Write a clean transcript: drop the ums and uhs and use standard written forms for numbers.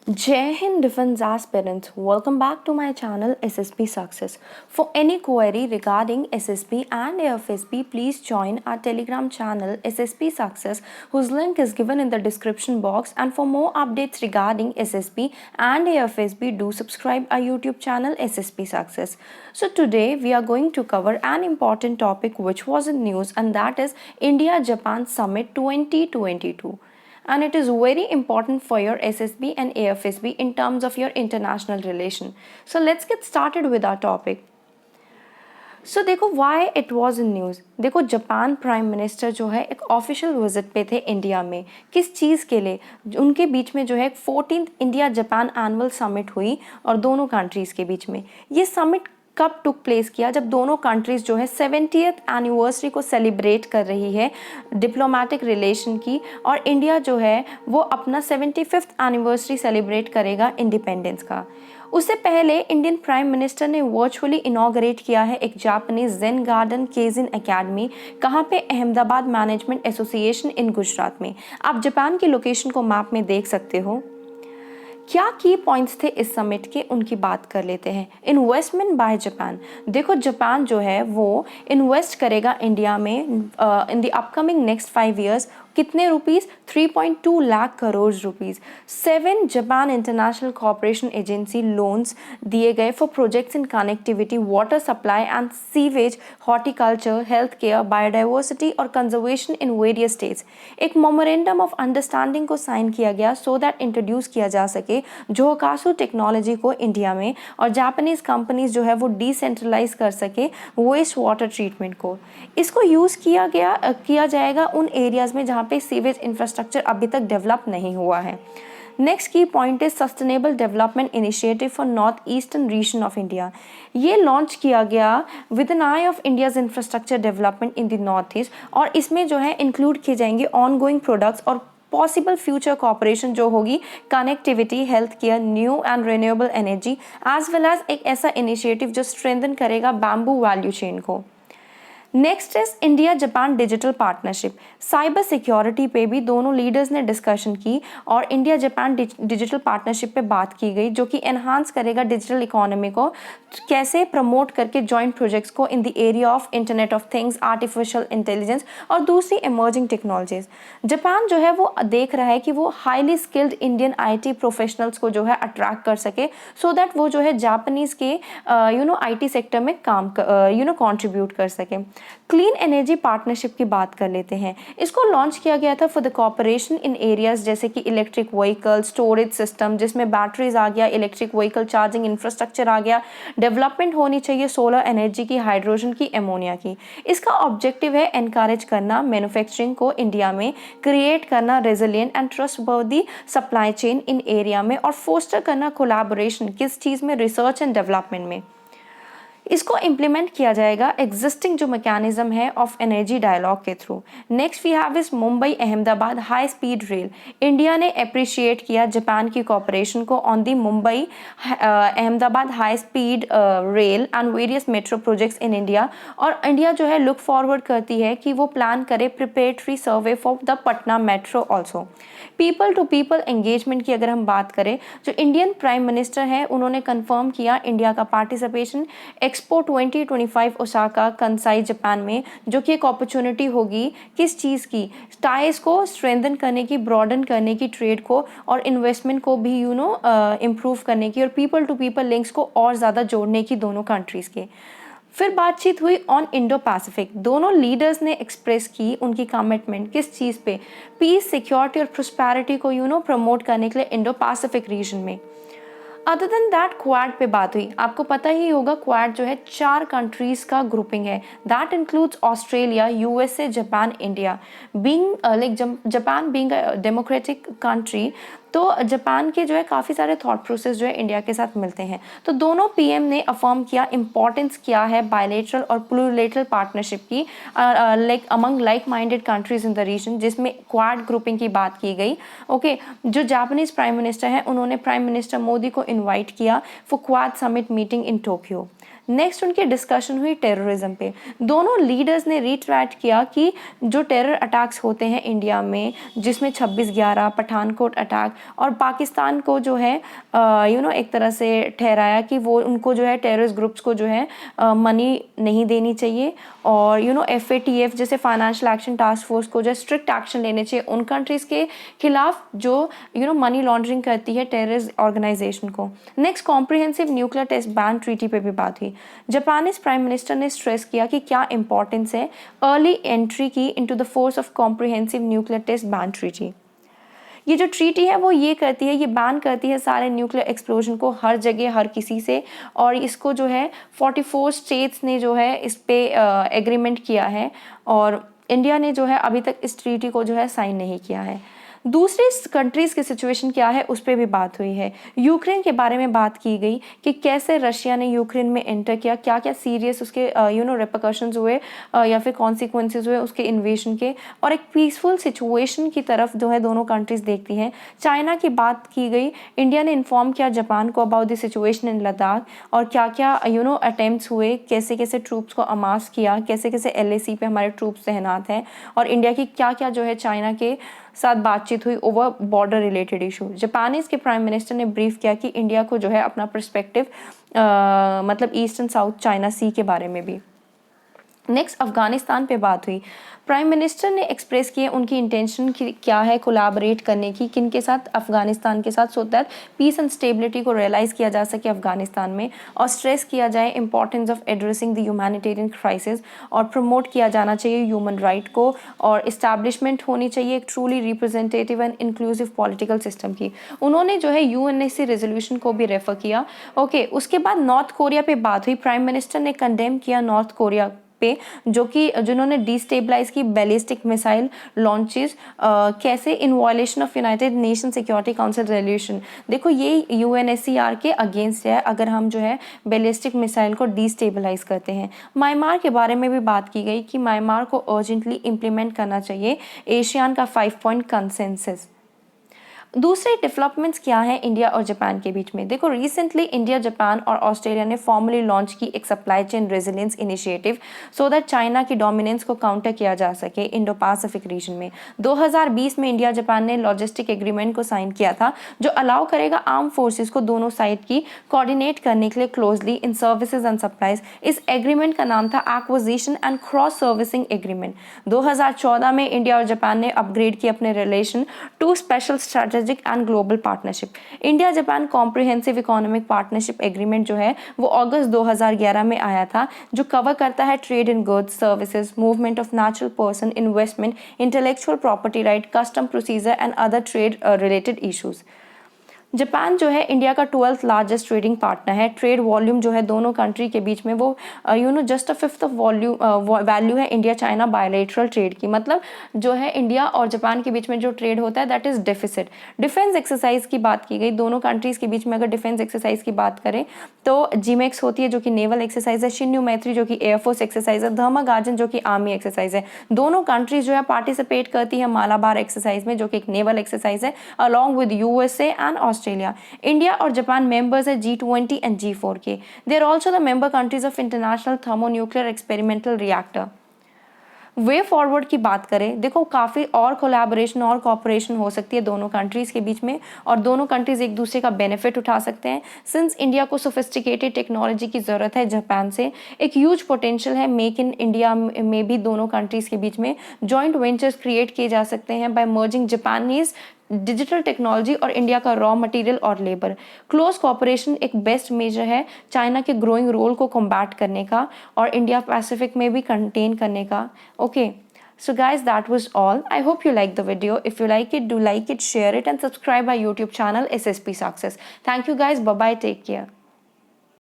Jai Hind Defense aspirants, welcome back to my channel SSB Success. For any query regarding SSB and AFSB, please join our Telegram channel SSB Success, whose link is given in the description box. And for more updates regarding SSB and AFSB, do subscribe our YouTube channel SSB Success. So today we are going to cover an important topic which was in news, and that is India-Japan Summit 2022. And it is very important for your SSB and AFSB in terms of your international relation. So let's get started with our topic. सो देखो why it was in news. देखो Japan prime minister जो है एक official visit पे थे India में। किस चीज़ के लिए? उनके बीच में जो है 14th India Japan annual summit हुई और दोनों कंट्रीज़ के बीच में। ये समिट कब टुक प्लेस किया? जब दोनों कंट्रीज़ जो है 70th एनिवर्सरी को सेलिब्रेट कर रही है डिप्लोमेटिक रिलेशन की, और इंडिया जो है वो अपना 75th एनिवर्सरी सेलिब्रेट करेगा इंडिपेंडेंस का। उससे पहले इंडियन प्राइम मिनिस्टर ने वर्चुअली इनॉग्रेट किया है एक जापानीज जेन गार्डन केजिन एकेडमी। कहाँ पे? Ahmedabad management association in Gujarat में। आप जापान की लोकेशन को मैप में देख सकते हो। क्या की पॉइंट्स थे इस समिट के, उनकी बात कर लेते हैं। Investment by Japan. देखो जापान जो है वो इन्वेस्ट करेगा इंडिया में in the upcoming next 5 years. कितने rupees? 3.2 lakh crore rupees. 7 Japan International Cooperation Agency loans दिए गए for projects in connectivity, water supply and sewage, horticulture, health care, biodiversity और कंजर्वेशन इन वेरियस स्टेट्स। एक मेमोरेंडम ऑफ अंडरस्टैंडिंग को sign किया गया so that introduce किया जा सके जोकासु टेक्नोलॉजी को इंडिया में, और जापानीज कंपनीज जो है वो डिसेंट्रलाइज कर सके वेस्ट वाटर ट्रीटमेंट को। इसको यूज़ किया जाएगा उन एरियाज में जहाँ पे सीवेज इंफ्रास्ट्रक्चर अभी तक डेवलप नहीं हुआ है। Next key point is sustainable development initiative for north eastern region of India. ये लॉन्च किया गया with an eye of India's infrastructure development in the north east, और इसमें जो है इंक्लूड किए जाएंगे ऑन गोइंग प्रोडक्ट्स और पॉसिबल फ्यूचर कॉपरेशन जो होगी connectivity, health care, new and renewable energy, as well as एक ऐसा इनिशिएटिव जो स्ट्रेंथन करेगा बैम्बू वैल्यू चेन को। Next is India Japan digital partnership. Cyber security पे भी दोनों लीडर्स ने डिस्कशन की और इंडिया जापान डिजिटल पार्टनरशिप पे बात की गई, जो कि एनहांस करेगा डिजिटल इकोनॉमी को, कैसे प्रमोट करके जॉइंट प्रोजेक्ट्स को in the area of internet of things, artificial intelligence और दूसरी इमर्जिंग टेक्नोलॉजीज। जापान जो है वो देख रहा है कि वो highly skilled Indian IT professionals को जो है अट्रैक्ट कर सके, सो दैट वो जो है जापानीज के IT सेक्टर में काम कंट्रीब्यूट कर सके। क्लीन एनर्जी पार्टनरशिप की बात कर लेते हैं। इसको लॉन्च किया गया था for the cooperation in areas जैसे कि इलेक्ट्रिक व्हीकल, स्टोरेज सिस्टम जिसमें बैटरीज आ गया, इलेक्ट्रिक व्हीकल चार्जिंग इंफ्रास्ट्रक्चर आ गया, डेवलपमेंट होनी चाहिए सोलर एनर्जी की, हाइड्रोजन की, एमोनिया की। इसका ऑब्जेक्टिव है एनकरेज करना मैन्युफैक्चरिंग को इंडिया में, क्रिएट करना resilient and trustworthy supply chain in area में, और फोस्टर करना कोलैबोरेशन किस चीज़ में? रिसर्च एंड डेवलपमेंट में। इसको इम्प्लीमेंट किया जाएगा एग्जिस्टिंग जो मैकेनिज्म है ऑफ एनर्जी डायलॉग के थ्रू। Next we have is Mumbai Ahmedabad high speed rail. India ने अप्रिशिएट किया जापान की कॉपरेशन को on the Mumbai Ahmedabad high speed rail and various metro projects in India, और इंडिया जो है लुक फॉरवर्ड करती है कि वो प्लान करे preparatory survey for the Patna metro also. People to people engagement की अगर हम बात करें, जो इंडियन प्राइम मिनिस्टर हैं उन्होंने कंफर्म किया इंडिया का participation expo 2025 Osaka Kansai Japan में, जो कि एक अपॉर्चुनिटी होगी किस चीज़ की? टाइज को स्ट्रेंथन करने की, ब्रॉडन करने की ट्रेड को, और इन्वेस्टमेंट को भी इम्प्रूव करने की, और पीपल टू पीपल लिंक्स को और ज़्यादा जोड़ने की दोनों कंट्रीज़ के। फिर बातचीत हुई ऑन इंडो पैसिफिक। दोनों लीडर्स ने एक्सप्रेस की उनकी कमिटमेंट किस चीज़ पे? पीस, सिक्योरिटी और प्रोस्पैरिटी को प्रमोट करने के लिए इंडो पैसिफिक रीजन में। अदर देन दैट क्वाड पे बात हुई। आपको पता ही होगा क्वाड जो है 4 कंट्रीज का ग्रुपिंग है। That includes Australia, USA, Japan, India. Being Japan being a democratic country, तो जापान के जो है काफ़ी सारे थॉट प्रोसेस जो है इंडिया के साथ मिलते हैं। तो दोनों PM ने अफर्म किया इंपॉर्टेंस क्या है बायलेटरल और प्लूरिलेटरल पार्टनरशिप की like among like minded countries in the region, जिसमें क्वाड ग्रुपिंग की बात की गई। ओके, जो जापानीज प्राइम मिनिस्टर हैं उन्होंने प्राइम मिनिस्टर मोदी को इन्वाइट किया for quad summit meeting in Tokyo. Next उनकी डिस्कशन हुई टेररिज्म पे। दोनों लीडर्स ने रिट्रैक्ट किया कि जो टेरर अटैक्स होते हैं इंडिया में, जिसमें 26/11 पठानकोट अटैक, और पाकिस्तान को जो है एक तरह से ठहराया कि वो उनको जो है टेररिस्ट ग्रुप्स को जो है मनी नहीं देनी चाहिए, और FATF जैसे फाइनेंशियल एक्शन टास्क फोर्स को जो स्ट्रिक्ट एक्शन लेने चाहिए उन कंट्रीज़ के खिलाफ जो मनी लॉन्ड्रिंग करती है टेररिस्ट ऑर्गेनाइजेशन को। Next comprehensive nuclear test ban treaty पे भी बात हुई। जापानीज प्राइम मिनिस्टर ने स्ट्रेस किया कि क्या इंपॉर्टेंस है अर्ली एंट्री की into the force of comprehensive nuclear test ban treaty. ये जो ट्रीटी है वो ये करती है, ये बैन करती है सारे न्यूक्लियर एक्सप्लोजन को हर जगह हर किसी से, और इसको जो है 44 स्टेट्स ने जो है इस पे एग्रीमेंट किया है, और इंडिया ने जो है अभी तक इस ट्रीटी को जो है साइन नहीं किया है। दूसरी कंट्रीज़ की सिचुएशन क्या है उस पर भी बात हुई है। यूक्रेन के बारे में बात की गई कि कैसे रशिया ने यूक्रेन में एंटर किया, क्या क्या सीरियस उसके रिपरकशंस हुए या फिर कॉन्सिक्वेंसेज हुए उसके इन्वेशन के, और एक पीसफुल सिचुएशन की तरफ जो है दोनों कंट्रीज़ देखती हैं। चाइना की बात की गई, इंडिया ने इन्फॉर्म किया जापान को about the situation in Ladakh, और क्या क्या अटेम्प्ट्स हुए, कैसे कैसे ट्रूप्स को अमास किया, कैसे कैसे LAC पे हमारे ट्रूप्स तैनात हैं, और इंडिया की क्या क्या जो है चाइना के साथ बातचीत हुई over border related issue. Japanese के प्राइम मिनिस्टर ने ब्रीफ किया कि इंडिया को जो है अपना पर्सपेक्टिव मतलब ईस्ट एंड साउथ चाइना सी के बारे में भी। नेक्स्ट अफगानिस्तान पे बात हुई। प्राइम मिनिस्टर ने एक्सप्रेस किए उनकी इंटेंशन क्या है कोलैबोरेट करने की, किन के साथ, अफगानिस्तान के साथ, so that peace and stability को रियलाइज़ किया जा सके अफगानिस्तान में, और स्ट्रेस किया जाए importance of addressing the humanitarian crisis, और प्रमोट किया जाना चाहिए ह्यूमन राइट को, और इस्टेब्लिशमेंट होनी चाहिए एक truly representative and inclusive political system की। उन्होंने जो है UNSC रेजोल्यूशन को भी रेफर किया। ओके, उसके बाद नॉर्थ कोरिया पे बात हुई। प्राइम मिनिस्टर ने कंडेम किया नॉर्थ कोरिया पे, जिन्होंने डिस्टेबलाइज की बैलिस्टिक मिसाइल लॉन्चेस, कैसे in violation of United nation security council resolution. देखो ये UNSCR के अगेंस्ट है अगर हम जो है बैलिस्टिक मिसाइल को डिस्टेबलाइज करते हैं। म्यांमार के बारे में भी बात की गई कि म्यांमार को अर्जेंटली इम्प्लीमेंट करना चाहिए एशियान का 5 पॉइंट कंसेंसस। दूसरे डेवलपमेंट्स क्या हैं इंडिया और जापान के बीच में। देखो रिसेंटली इंडिया, जापान और ऑस्ट्रेलिया ने फॉर्मली लॉन्च की एक supply chain resilience initiative so that China की डोमिनेंस को काउंटर किया जा सके इंडो पैसिफिक रीजन में। 2020 में इंडिया जापान ने लॉजिस्टिक एग्रीमेंट को साइन किया था जो अलाउ करेगा आर्म फोर्सेस को दोनों साइड की कोऑर्डिनेट करने के लिए closely in services and supplies. इस एग्रीमेंट का नाम था acquisition and cross servicing agreement. 2014 में इंडिया और जापान ने अपग्रेड किए अपने relation to special strategic and global partnership. India Japan comprehensive economic partnership agreement जो है वो अगस्त 2011 में आया था, जो कवर करता है trade in goods, services, movement of natural person, investment, intellectual property right, custom procedure and other trade related issues. Japan जो है इंडिया का 12th लार्जेस्ट ट्रेडिंग पार्टनर है। ट्रेड वॉल्यूम जो है दोनों कंट्री के बीच में वो जस्ट 1/5 ऑफ वैल्यू है इंडिया चाइना बायलैटरल ट्रेड की। मतलब जो है इंडिया और जापान के बीच में जो ट्रेड होता है that is deficit. Defence exercise की बात की गई, दोनों कंट्रीज के बीच में अगर डिफेंस एक्सरसाइज की बात करें तो GMEX होती है जो कि नेवल एक्सरसाइज है, शिन्यू मैत्री जो कि एयरफोर्स एक्सरसाइज है, धर्मागाजन जो कि आर्मी एक्सरसाइज है। दोनों कंट्रीज जो है पार्टिसिपेट करती है मालाबार एक्सरसाइज में जो कि एक नेवल एक्सरसाइज है along with USA and Australia. India और जापान मेंबर्स है G20 एंड G4 के। They are also the member countries of international thermonuclear experimental reactor. Way forward की बात करें, देखो काफ़ी और कोलैबोरेशन और कोऑपरेशन हो सकती है दोनों कंट्रीज़ के बीच में, और दोनों कंट्रीज़ एक दूसरे का बेनिफिट उठा सकते हैं। सिंस इंडिया को सोफिस्टिकेटेड टेक्नोलॉजी की ज़रूरत है जापान से, एक ह्यूज पोटेंशियल है मेक इन इंडिया में भी दोनों कंट्रीज़ के बीच में जॉइंट वेंचर्स क्रिएट किए जा सकते हैं by merging Japanese digital technology और इंडिया का रॉ मटेरियल और लेबर। क्लोज कोऑपरेशन एक बेस्ट मेजर है चाइना के ग्रोइंग रोल को कॉम्बैट करने का और इंडिया पैसिफिक में भी कंटेन करने का। Okay, so guys, that was all. I hope you liked the video. If you like it, do like it, share it and subscribe our YouTube channel SSP Success. Thank you guys. Bye bye. Take care.